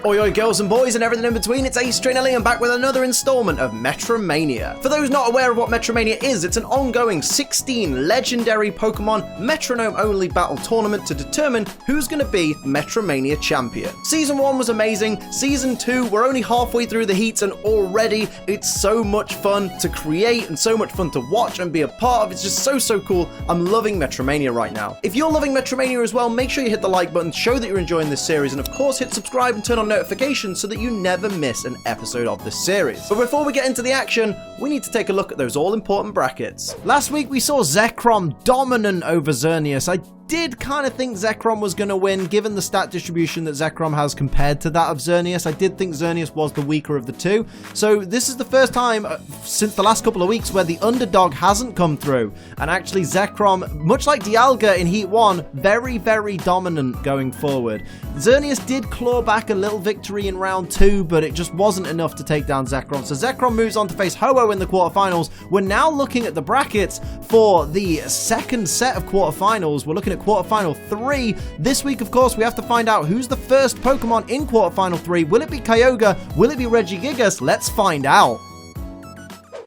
Oi oi girls and boys and everything in between, it's Ace Trainer Lee and back with another installment of MetroMania. For those not aware of what MetroMania is, it's an ongoing 16 legendary Pokemon Metronome only battle tournament to determine who's going to be MetroMania Champion. Season 1 was amazing, Season 2 we're only halfway through the heats and already it's so much fun to create and so much fun to watch and be a part of. It's just so cool. I'm loving MetroMania right now. If you're loving MetroMania as well, make sure you hit the like button, show that you're enjoying this series, and of course hit subscribe and turn on notifications so that you never miss an episode of this series. But before we get into the action, we need to take a look at those all-important brackets. Last week we saw Zekrom dominant over Xerneas. I did kind of think Zekrom was going to win, given the stat distribution that Zekrom has compared to that of Xerneas. I did think Xerneas was the weaker of the two. So this is the first time since the last couple of weeks where the underdog hasn't come through. And actually Zekrom, much like Dialga in Heat 1, very dominant going forward. Xerneas did claw back a little victory in round 2, but it just wasn't enough to take down Zekrom. So Zekrom moves on to face Ho-Oh in the quarterfinals. We're now looking at the brackets for the second set of quarterfinals. We're looking at quarterfinal 3. This week, of course, we have to find out who's the first Pokemon in quarterfinal 3. Will it be Kyogre? Will it be Regigigas? Let's find out.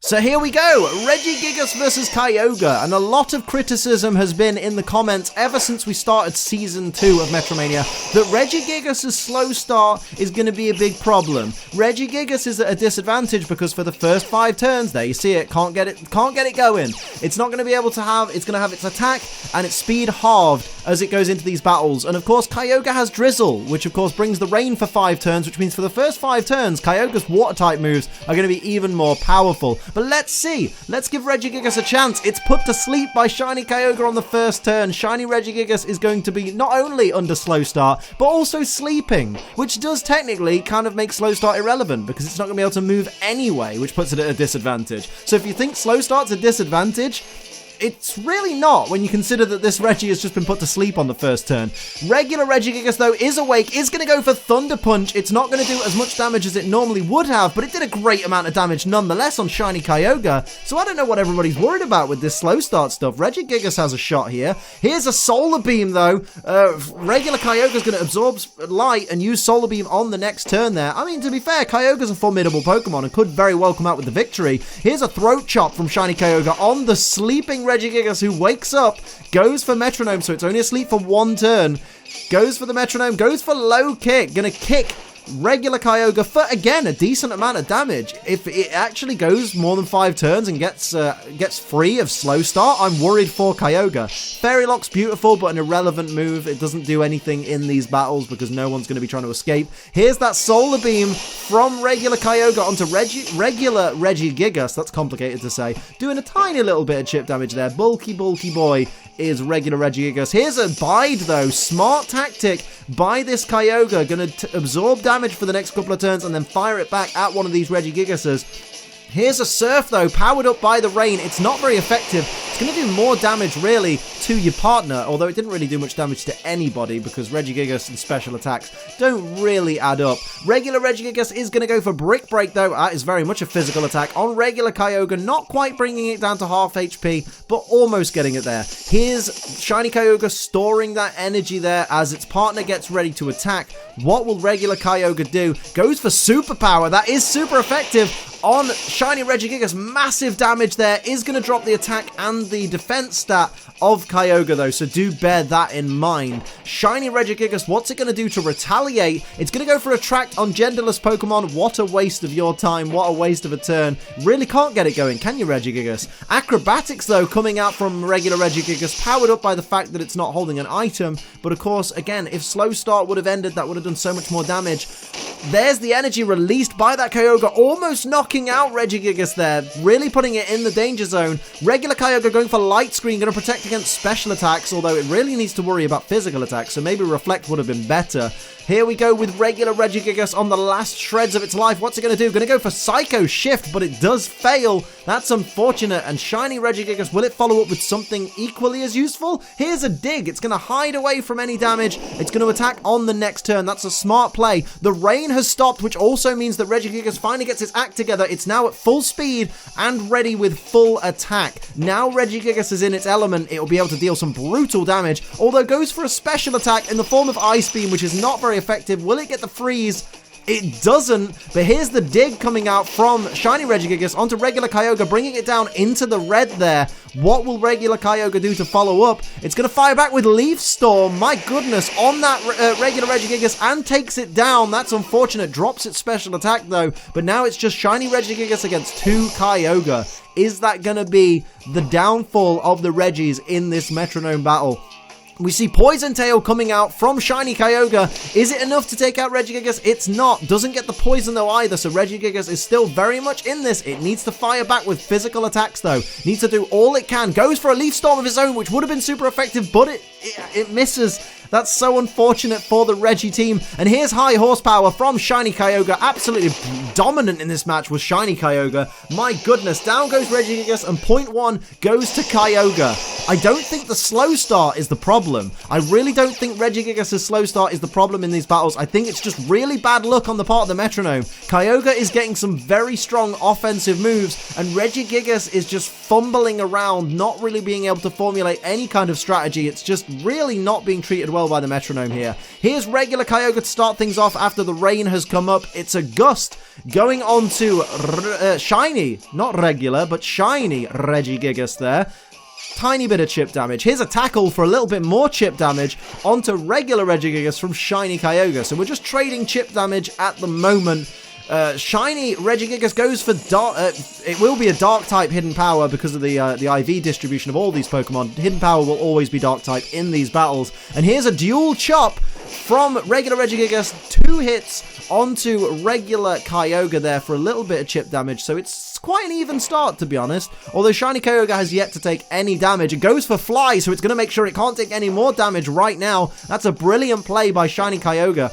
So here we go, Regigigas versus Kyogre, and a lot of criticism has been in the comments ever since we started Season 2 of Metromania that Regigigas' slow start is going to be a big problem. Regigigas is at a disadvantage because for the first 5 turns, there you see it, can't get it going. It's not going to be able to have, it's going to have its attack and its speed halved as it goes into these battles. And of course, Kyogre has Drizzle, which of course brings the rain for 5 turns, which means for the first 5 turns, Kyogre's water type moves are going to be even more powerful. But let's see. Let's give Regigigas a chance. It's put to sleep by Shiny Kyogre on the first turn. Shiny Regigigas is going to be not only under slow start, but also sleeping, which does technically kind of make slow start irrelevant because it's not going to be able to move anyway, which puts it at a disadvantage. So if you think slow start's a disadvantage, it's really not when you consider that this Reggie has just been put to sleep on the first turn. Regular Regigigas, though, is awake, is going to go for Thunder Punch. It's not going to do as much damage as it normally would have, but it did a great amount of damage nonetheless on Shiny Kyogre. So I don't know what everybody's worried about with this slow start stuff. Regigigas has a shot here. Here's a Solar Beam, though. Regular Kyogre's going to absorb light and use Solar Beam on the next turn there. I mean, to be fair, Kyogre's a formidable Pokemon and could very well come out with the victory. Here's a Throat Chop from Shiny Kyogre on the sleeping Regigigas, who wakes up, goes for Metronome, so it's only asleep for 1 turn, goes for the Metronome, goes for Low Kick, gonna kick regular Kyogre for, again, a decent amount of damage. If it actually goes more than 5 turns and gets free of slow start, I'm worried for Kyogre. Fairy Lock's beautiful, but an irrelevant move. It doesn't do anything in these battles because no one's going to be trying to escape. Here's that Solar Beam from regular Kyogre onto regular Regigigas. That's complicated to say. Doing a tiny little bit of chip damage there. Bulky boy is regular Regigigas. Here's a Bide, though. Smart tactic by this Kyogre. Going to absorb damage for the next couple of turns and then fire it back at one of these Regigigases. Here's a Surf, though, powered up by the rain. It's not very effective. It's going to do more damage, really, to your partner, although it didn't really do much damage to anybody because Regigigas and special attacks don't really add up. Regular Regigigas is going to go for Brick Break, though. That is very much a physical attack on regular Kyogre, not quite bringing it down to half HP, but almost getting it there. Here's Shiny Kyogre storing that energy there as its partner gets ready to attack. What will regular Kyogre do? Goes for Superpower. That is super effective on Shiny Regigigas. Massive damage there. Is going to drop the attack and the defense stat of Kyogre, though, so do bear that in mind. Shiny Regigigas, what's it going to do to retaliate? It's going to go for Attract on genderless Pokemon. What a waste of your time. What a waste of a turn. Really can't get it going, can you, Regigigas? Acrobatics, though, coming out from regular Regigigas, powered up by the fact that it's not holding an item. But, of course, again, if Slow Start would have ended, that would have done so much more damage. There's the energy released by that Kyogre, almost knocking out Regigigas there, really putting it in the danger zone. Regular Kyogre going for Light Screen, going to protect against special attacks, although it really needs to worry about physical attacks, so maybe Reflect would have been better. Here we go with regular Regigigas on the last shreds of its life. What's it going to do? Going to go for Psycho Shift, but it does fail. That's unfortunate. And Shiny Regigigas, will it follow up with something equally as useful? Here's a Dig. It's going to hide away from any damage. It's going to attack on the next turn. That's a smart play. The rain has stopped, which also means that Regigigas finally gets its act together. It's now at full speed and ready with full attack. Now Regigigas is in its element. It will be able to deal some brutal damage, although goes for a special attack in the form of Ice Beam, which is not very effective. Will it get the freeze? It doesn't, but here's the dig coming out from Shiny Regigigas onto regular Kyogre, bringing it down into the red there. What will regular Kyogre do to follow up? It's going to fire back with Leaf Storm, my goodness, on that regular Regigigas and takes it down. That's unfortunate, drops its special attack though, but now it's just Shiny Regigigas against 2 Kyogre. Is that going to be the downfall of the Regis in this Metronome battle? We see Poison Tail coming out from Shiny Kyogre. Is it enough to take out Regigigas? It's not. Doesn't get the poison though either, so Regigigas is still very much in this. It needs to fire back with physical attacks though. Needs to do all it can. Goes for a Leaf Storm of its own, which would have been super effective, but it misses. That's so unfortunate for the Regi team. And here's High Horsepower from Shiny Kyogre. Absolutely dominant in this match was Shiny Kyogre. My goodness, down goes Regigigas and point 1 goes to Kyogre. I don't think the slow start is the problem. I really don't think Regigigas' slow start is the problem in these battles. I think it's just really bad luck on the part of the Metronome. Kyogre is getting some very strong offensive moves, and Regigigas is just fumbling around, not really being able to formulate any kind of strategy. It's just really not being treated well by the Metronome here. Here's regular Kyogre to start things off after the rain has come up. It's a gust going on to Shiny, not regular, but Shiny Regigigas there. Tiny bit of chip damage. Here's a tackle for a little bit more chip damage onto regular Regigigas from Shiny Kyogre. So we're just trading chip damage at the moment. Shiny Regigigas goes for dark. It will be a dark type hidden power because of the IV distribution of all these Pokemon. Hidden power will always be dark type in these battles. And here's a dual chop from regular Regigigas. 2 hits onto regular Kyogre there for a little bit of chip damage. So it's quite an even start, to be honest. Although Shiny Kyogre has yet to take any damage. It goes for Fly, so it's going to make sure it can't take any more damage right now. That's a brilliant play by Shiny Kyogre.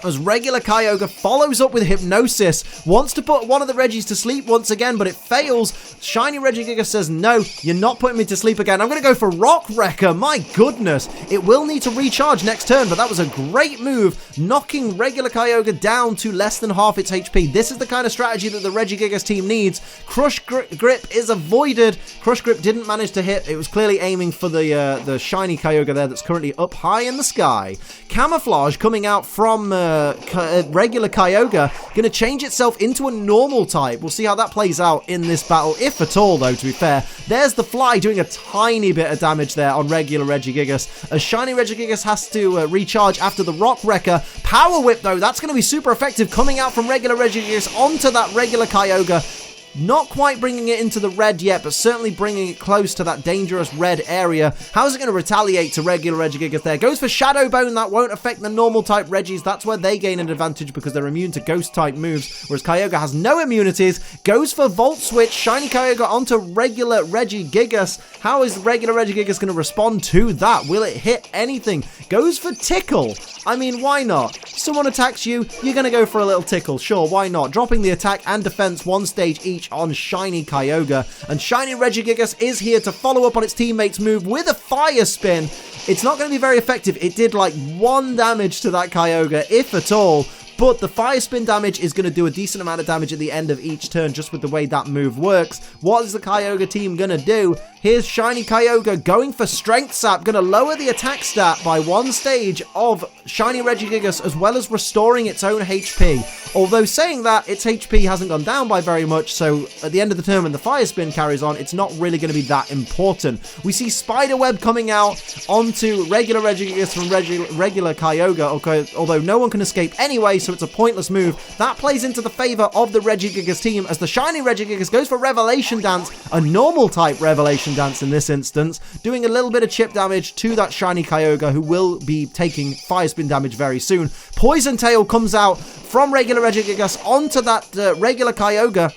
As regular Kyogre follows up with Hypnosis, wants to put one of the Regis to sleep once again, but it fails. Shiny Regigigas says, no, you're not putting me to sleep again. I'm going to go for Rock Wrecker. My goodness. It will need to recharge next turn, but that was a great move, knocking regular Kyogre down to less than half its HP. This is the kind of strategy that the Regigigas team needs. Crush Grip is avoided. Crush Grip didn't manage to hit. It was clearly aiming for the Shiny Kyogre there that's currently up high in the sky. Camouflage coming out from regular Kyogre, going to change itself into a normal type. We'll see how that plays out in this battle, if at all, though, to be fair. There's the Fly doing a tiny bit of damage there on regular Regigigas, as Shiny Regigigas has to recharge after the Rock Wrecker. Power Whip, though, that's going to be super effective, coming out from regular Regigigas onto that regular Kyogre. Not quite bringing it into the red yet, but certainly bringing it close to that dangerous red area. How's it going to retaliate to regular Regigigas there? Goes for Shadow Bone. That won't affect the normal type Regis. That's where they gain an advantage because they're immune to ghost type moves, whereas Kyogre has no immunities. Goes for Volt Switch. Shiny Kyogre onto regular Regigigas. How is regular Regigigas going to respond to that? Will it hit anything? Goes for Tickle. I mean, why not? Someone attacks you, you're going to go for a little tickle. Sure, why not? Dropping the attack and defense 1 stage each on Shiny Kyogre. And Shiny Regigigas is here to follow up on its teammate's move with a Fire Spin. It's not going to be very effective. It did like 1 damage to that Kyogre, if at all. But the Fire Spin damage is going to do a decent amount of damage at the end of each turn, just with the way that move works. What is the Kyogre team going to do? Here's Shiny Kyogre going for Strength Sap, going to lower the attack stat by 1 stage of Shiny Regigigas, as well as restoring its own HP. Although saying that, its HP hasn't gone down by very much, so at the end of the turn when the Fire Spin carries on, it's not really going to be that important. We see Spiderweb coming out onto regular Regigigas from regular Kyogre, okay, although no one can escape anyway, so it's a pointless move. That plays into the favor of the Regigigas team, as the Shiny Regigigas goes for Revelation Dance, a normal type Revelation Dance in this instance, doing a little bit of chip damage to that Shiny Kyogre, who will be taking Fire Spin damage very soon. Poison Tail comes out from regular Regigigas onto that regular Kyogre.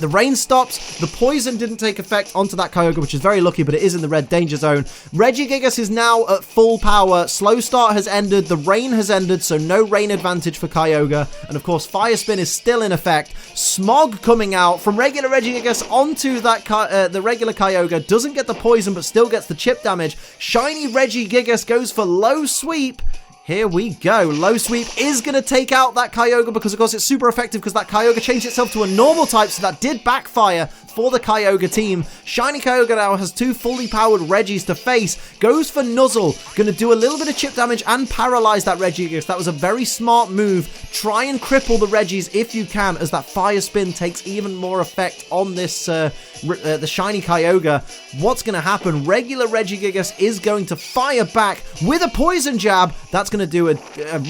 The rain stops. The poison didn't take effect onto that Kyogre, which is very lucky, but it is in the red danger zone. Regigigas is now at full power. Slow start has ended. The rain has ended, so no rain advantage for Kyogre. And of course, Fire Spin is still in effect. Smog coming out from regular Regigigas onto that the regular Kyogre. Doesn't get the poison, but still gets the chip damage. Shiny Regigigas goes for Low Sweep. Here we go. Low sweep is going to take out that Kyogre because, of course, it's super effective because that Kyogre changed itself to a normal type, so that did backfire for the Kyogre team. Shiny Kyogre now has 2 fully powered Regis to face. Goes for Nuzzle. Going to do a little bit of chip damage and paralyze that Regigigas. That was a very smart move. Try and cripple the Regis if you can, as that Fire Spin takes even more effect on this the Shiny Kyogre. What's going to happen? Regular Regigigas is going to fire back with a Poison Jab. That's going to do a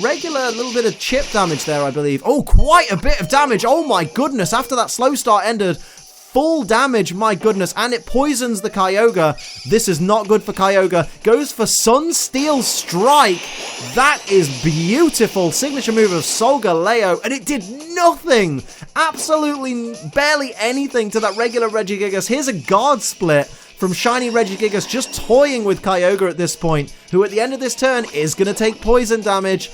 regular little bit of chip damage there, I believe. Oh, quite a bit of damage. Oh my goodness. After that slow start ended, full damage, my goodness, and it poisons the Kyogre. This is not good for Kyogre. Goes for Sun Steel Strike. That is beautiful. Signature move of Solgaleo, and it did nothing. Absolutely barely anything to that regular Regigigas. Here's a guard split from Shiny Regigigas, just toying with Kyogre at this point, who at the end of this turn is going to take poison damage.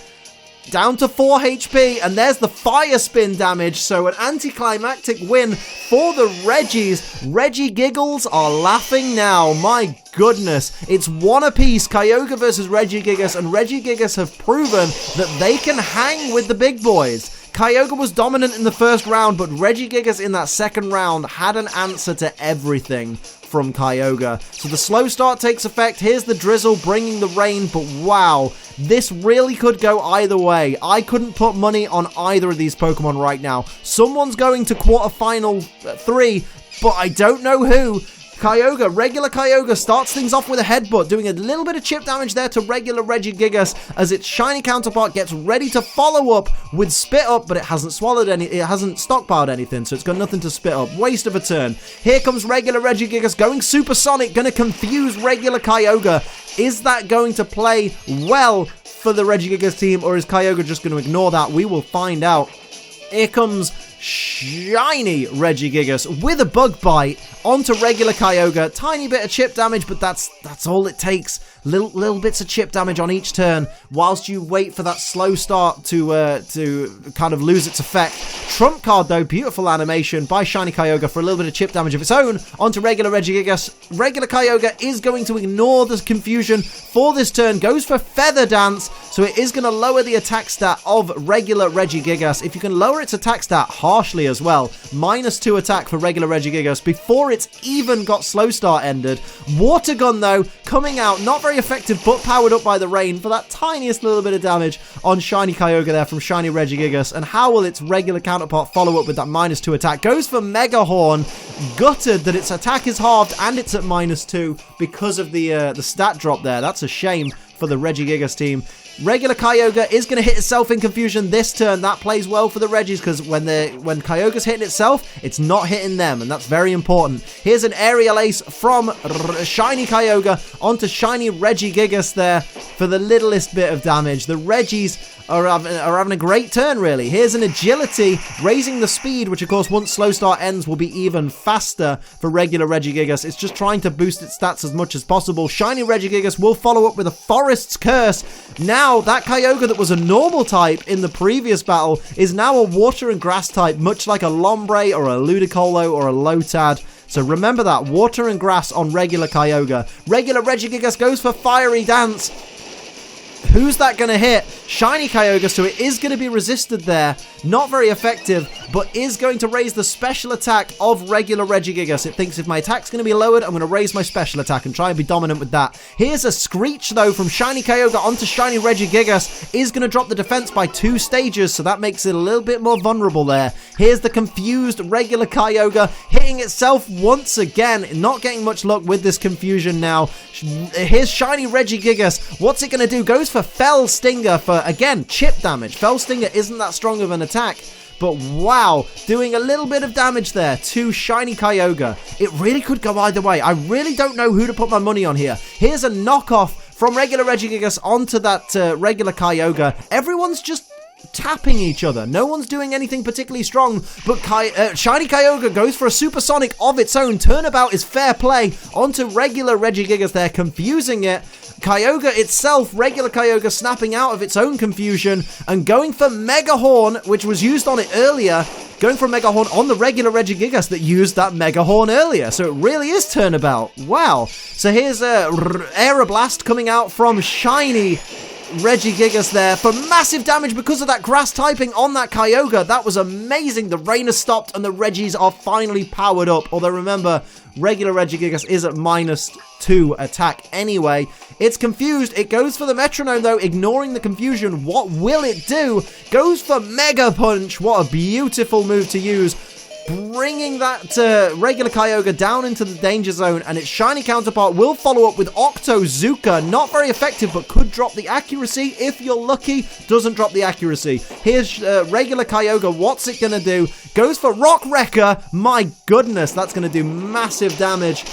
Down to 4 HP, and there's the Fire Spin damage, so an anticlimactic win for the Regis. Regigiggles are laughing now, my goodness. It's 1 apiece, Kyogre versus Regigigas, and Regigigas have proven that they can hang with the big boys. Kyogre was dominant in the first round, but Regigigas in that second round had an answer to everything from Kyogre. So the slow start takes effect. Here's the drizzle bringing the rain, but wow, this really could go either way. I couldn't put money on either of these Pokemon right now. Someone's going to quarterfinal 3, but I don't know who. Kyogre, regular Kyogre starts things off with a headbutt, doing a little bit of chip damage there to regular Regigigas as its shiny counterpart gets ready to follow up with Spit Up, but it hasn't swallowed any, it hasn't stockpiled anything, so it's got nothing to spit up. Waste of a turn. Here comes regular Regigigas going supersonic, going to confuse regular Kyogre. Is that going to play well for the Regigigas team, or is Kyogre just going to ignore that? We will find out. Here comes Shiny Regigigas with a Bug Bite onto regular Kyogre. Tiny bit of chip damage, but that's all it takes. Little bits of chip damage on each turn whilst you wait for that slow start to kind of lose its effect. Trump card though, beautiful animation by Shiny Kyogre for a little bit of chip damage of its own onto regular Regigigas. Regular Kyogre is going to ignore the confusion for this turn, goes for Feather Dance, so it is going to lower the attack stat of regular Regigigas. If you can lower its attack stat harshly as well, -2 attack for regular Regigigas before it's even got slow start ended. Water Gun though, coming out, not very effective, but powered up by the rain for that tiniest little bit of damage on Shiny Kyogre there from Shiny Regigigas. And how will its regular counterpart follow up with that -2 attack? Goes for Mega Horn, gutted that its attack is halved and it's at -2 because of the stat drop there. That's a shame for the Regigigas team. Regular Kyogre is going to hit itself in confusion this turn. That plays well for the Regis because when Kyogre's hitting itself, it's not hitting them, and that's very important. Here's an Aerial Ace from Shiny Kyogre onto Shiny Regigigas there for the littlest bit of damage. The Regis are having a great turn, really. Here's an Agility, raising the speed, which, of course, once slow start ends, will be even faster for regular Regigigas. It's just trying to boost its stats as much as possible. Shiny Regigigas will follow up with a Forest's Curse. Now, that Kyogre that was a normal type in the previous battle is now a Water and Grass type, much like a Lombre or a Ludicolo or a Lotad. So remember that, Water and Grass on regular Kyogre. Regular Regigigas goes for Fiery Dance. Who's that going to hit? Shiny Kyogre, so it is going to be resisted there. Not very effective, but is going to raise the special attack of regular Regigigas. It thinks if my attack's going to be lowered, I'm going to raise my special attack and try and be dominant with that. Here's a Screech, though, from Shiny Kyogre onto Shiny Regigigas. Is going to drop the defense by 2 stages, so that makes it a little bit more vulnerable there. Here's the confused regular Kyogre, hitting itself once again. Not getting much luck with this confusion now. Here's Shiny Regigigas. What's it going to do? Goes for Fell Stinger for, again, chip damage. Fell Stinger isn't that strong of an attack, but wow, doing a little bit of damage there to Shiny Kyogre. It really could go either way. I really don't know who to put my money on here. Here's a knockoff from regular Regigigas onto that regular Kyogre. Everyone's just tapping each other. No one's doing anything particularly strong, but Shiny Kyogre goes for a supersonic of its own. Turnabout is fair play onto regular Regigigas there, confusing it. Kyogre itself, regular Kyogre, snapping out of its own confusion and going for Mega Horn, which was used on it earlier. Going for a Mega Horn on the regular Regigigas that used that Mega Horn earlier. So it really is turnabout. Wow. So here's a Aeroblast coming out from Shiny Regigigas there for massive damage because of that grass typing on that Kyogre. That was amazing. The rain has stopped and the Regis are finally powered up. Although remember, regular Regigigas is at -2 attack anyway. It's confused. It goes for the Metronome though, ignoring the confusion. What will it do? Goes for Mega Punch. What a beautiful move to use. Bringing that regular Kyogre down into the danger zone, and its shiny counterpart will follow up with Octozuka. Not very effective, but could drop the accuracy if you're lucky. Doesn't drop the accuracy. Here's regular Kyogre. What's it going to do? Goes for Rock Wrecker. My goodness, that's going to do massive damage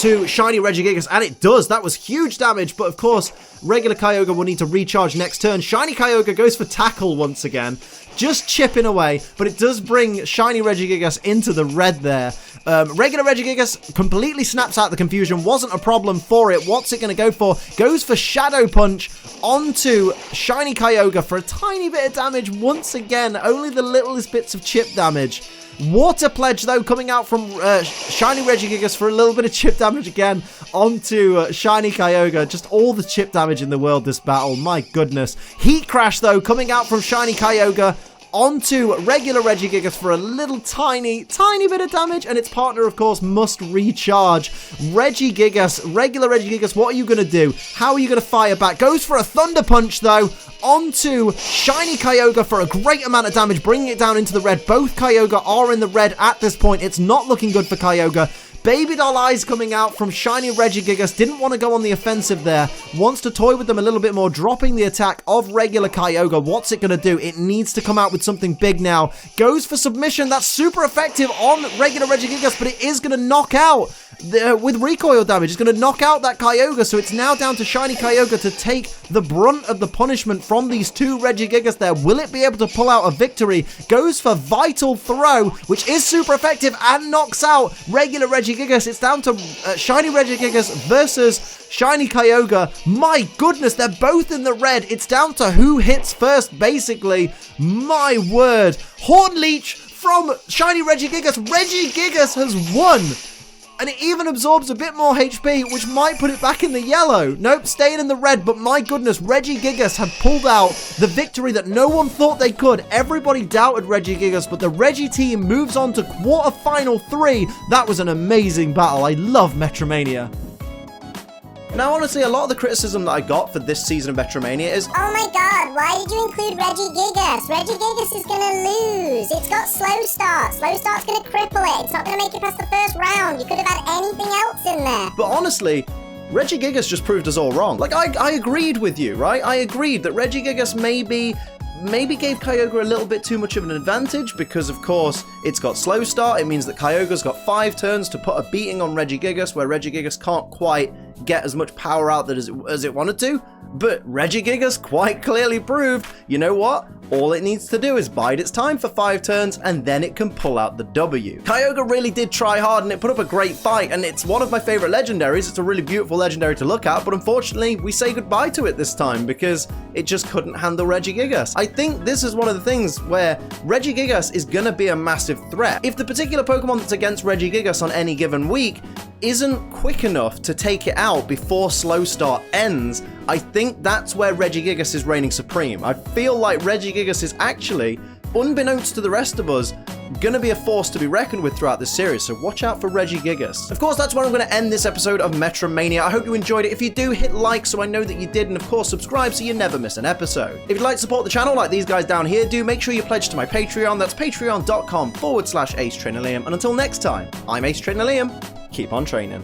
to shiny Regigigas, and it does. That was huge damage, but of course, regular Kyogre will need to recharge next turn. Shiny Kyogre goes for Tackle once again. Just chipping away, but it does bring shiny Regigigas into the red there. Regular Regigigas completely snaps out the confusion. Wasn't a problem for it. What's it going to go for? Goes for Shadow Punch onto shiny Kyogre for a tiny bit of damage once again. Only the littlest bits of chip damage. Water Pledge, though, coming out from shiny Regigigas for a little bit of chip damage again onto shiny Kyogre. Just all the chip damage in the world this battle. My goodness. Heat Crash, though, coming out from shiny Kyogre onto regular Regigigas for a little tiny bit of damage, and its partner, of course, must recharge. Regigigas, regular Regigigas, what are you going to do? How are you going to fire back? Goes for a Thunder Punch, though, onto shiny Kyogre for a great amount of damage, bringing it down into the red. Both Kyogre are in the red at this point. It's not looking good for Kyogre. Baby doll eyes coming out from shiny Regigigas. Didn't want to go on the offensive there. Wants to toy with them a little bit more, dropping the attack of regular Kyogre. What's it going to do? It needs to come out with something big now. Goes for submission. That's super effective on regular Regigigas, but it is going to knock out with recoil damage. It's going to knock out that Kyogre, so it's now down to shiny Kyogre to take the brunt of the punishment from these two Regigigas there. Will it be able to pull out a victory? Goes for Vital Throw, which is super effective and knocks out regular Regigigas. It's down to shiny Regigigas versus shiny Kyogre. My goodness, they're both in the red. It's down to who hits first, basically. My word. Horn Leech from shiny Regigigas. Regigigas has won. And it even absorbs a bit more HP, which might put it back in the yellow. Nope, staying in the red, but my goodness, Regigigas have pulled out the victory that no one thought they could. Everybody doubted Regigigas, but the Regi team moves on to quarterfinal 3. That was an amazing battle. I love Metromania. Now, honestly, a lot of the criticism that I got for this season of Metromania is, oh my god, why did you include Regigigas? Regigigas is going to lose. It's got slow start. Slow start's going to cripple it. It's not going to make it past the first round. You could have had anything else in there. But honestly, Regigigas just proved us all wrong. Like, I agreed with you, right? I agreed that Regigigas maybe gave Kyogre a little bit too much of an advantage because, of course, it's got slow start. It means that Kyogre's got 5 turns to put a beating on Regigigas, where Regigigas can't quite get as much power out that as it wanted to. But Regigigas quite clearly proved, you know what? All it needs to do is bide its time for 5 turns, and then it can pull out the W. Kyogre really did try hard, and it put up a great fight, and it's one of my favorite legendaries. It's a really beautiful legendary to look at, but unfortunately, we say goodbye to it this time because it just couldn't handle Regigigas. I think this is one of the things where Regigigas is going to be a massive threat. If the particular Pokemon that's against Regigigas on any given week isn't quick enough to take it out before slow start ends, I think that's where Regigigas is reigning supreme. I feel like Regigigas is actually, unbeknownst to the rest of us, gonna be a force to be reckoned with throughout this series, so watch out for Regigigas. Of course, that's where I'm gonna end this episode of Metromania. I hope you enjoyed it. If you do, hit like so I know that you did, and of course, subscribe so you never miss an episode. If you'd like to support the channel like these guys down here do, make sure you pledge to my Patreon. That's patreon.com/AceTrainerLiam. And until next time, I'm Ace Trainer Liam. Keep on training.